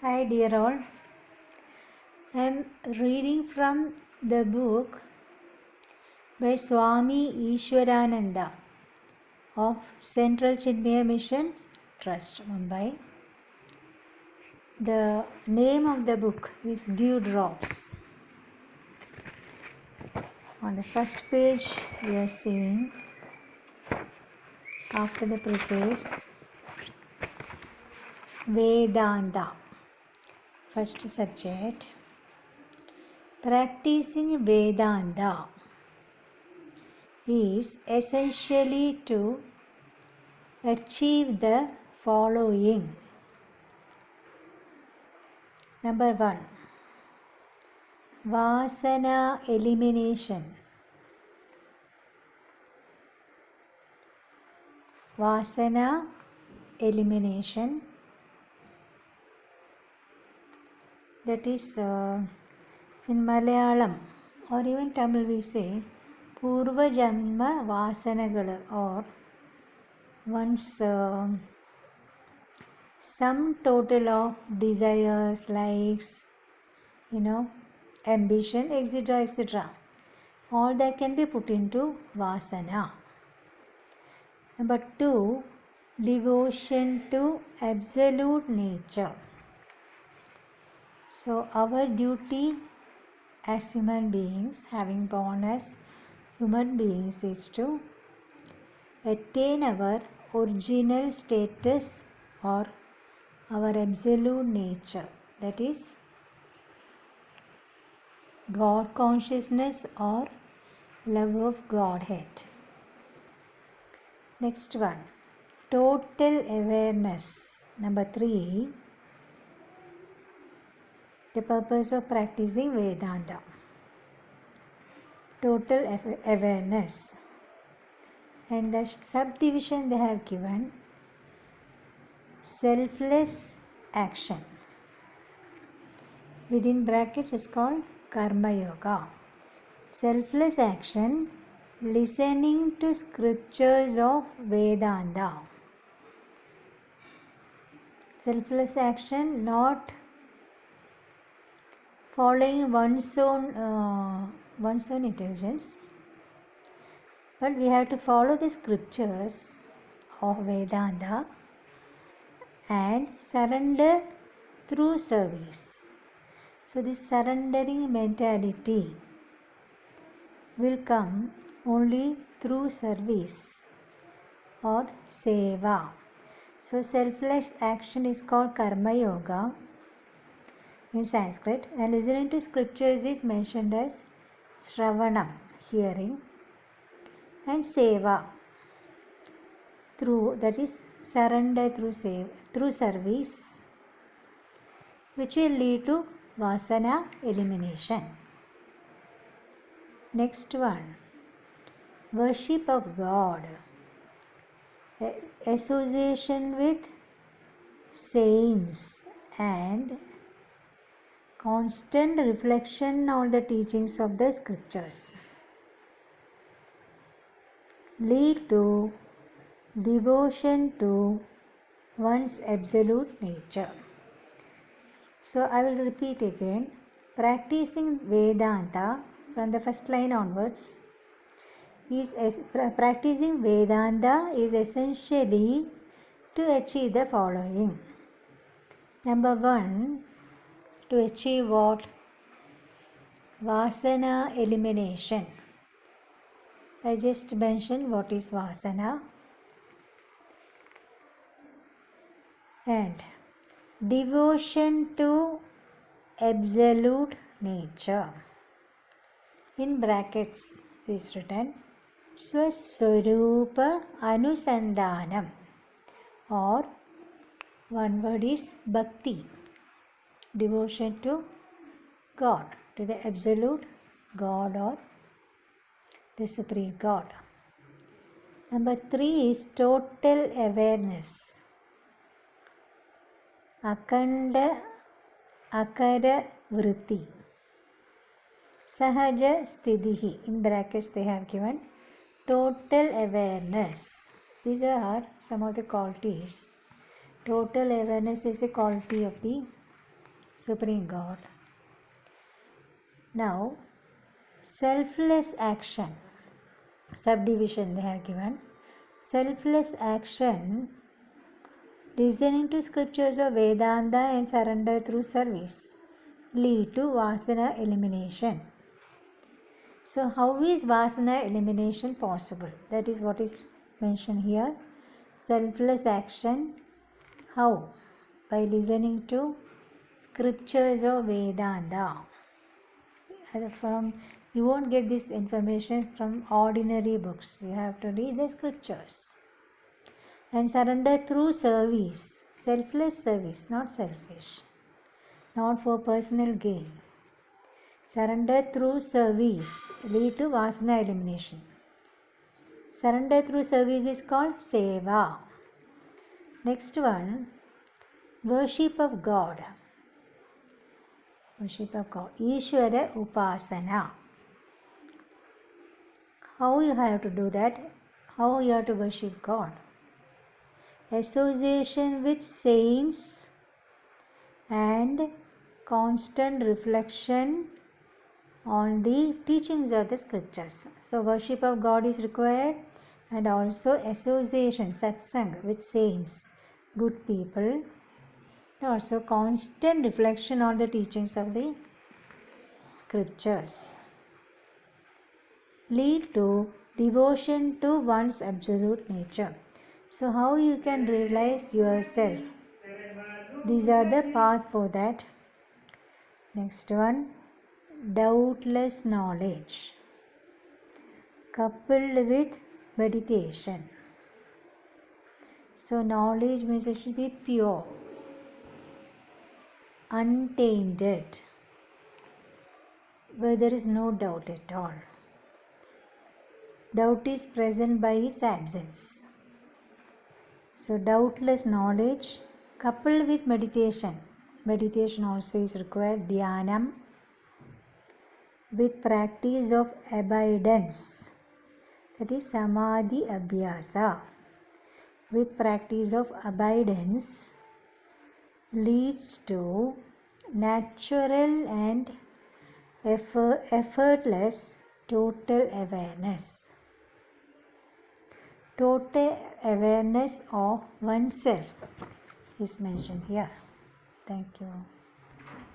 Hi dear all, I am reading from the book by Swami Ishwarananda of Central Chinmaya Mission Trust, Mumbai. The name of the book is Dewdrops. On the first page we are seeing, after the preface, Vedanta. First subject, practicing Vedanta is essentially to achieve the following. Number 1, Vasana elimination. Vasana elimination, that is in Malayalam or even Tamil we say Purva Janma Vasanagalu, or one's sum total of desires, likes, ambition, etc. All that can be put into Vasana. Number 2, devotion to absolute nature. So our duty as human beings, having born as human beings, is to attain our original status or our absolute nature, that is God consciousness or love of Godhead. Next one, total awareness. Number 3, the purpose of practicing Vedanta. Total awareness. And the subdivision they have given, selfless action. Within brackets is called Karma Yoga. Selfless action, listening to scriptures of Vedanta. Selfless action, not following one's own intelligence, but we have to follow the scriptures of Vedanta and surrender through service. So this surrendering mentality will come only through service or seva. So selfless action is called Karma Yoga in Sanskrit, and listening to scriptures is mentioned as Shravanam, hearing, and seva, through, that is surrender through service, which will lead to Vasana elimination. Next one, worship of God, association with saints, and constant reflection on the teachings of the scriptures lead to devotion to one's absolute nature. So I will repeat again, practicing Vedanta from the first line onwards practicing Vedanta is essentially to achieve the following. Number 1, to achieve what? Vasana elimination. I just mentioned what is Vasana. And devotion to absolute nature. In brackets it is written Swaswarupa Anusandhanam, or one word is Bhakti, devotion to God, to the absolute God or the Supreme God. Number 3 is total awareness. Akanda Akara Vritti. Sahaja Sthidihi. In brackets they have given total awareness. These are some of the qualities. Total awareness is a quality of the Supreme God. Now, selfless action. Subdivision they have given. Selfless action, listening to scriptures of Vedanta and surrender through service, lead to Vasana elimination. So how is Vasana elimination possible? That is what is mentioned here. Selfless action. How? By listening to scriptures of Vedanta. You won't get this information from ordinary books. You have to read the scriptures. And surrender through service. Selfless service, not selfish. Not for personal gain. Surrender through service lead to Vasana elimination. Surrender through service is called Seva. Next one, worship of God. Worship of God. Ishvara Upasana. How you have to do that? How you have to worship God? Association with saints and constant reflection on the teachings of the scriptures. So worship of God is required, and also association, satsang, with saints, good people, and also constant reflection on the teachings of the scriptures. Lead to devotion to one's absolute nature. So how you can realize yourself? These are the path for that. Next one, doubtless knowledge coupled with meditation. So knowledge means it should be pure, untainted, where there is no doubt at all. Doubt is present by its absence. So doubtless knowledge coupled with meditation. Meditation also is required. Dhyanam with practice of abidance. That is Samadhi Abhyasa. With practice of abidance leads to natural and effortless total awareness. Total awareness of oneself is mentioned here. Thank you.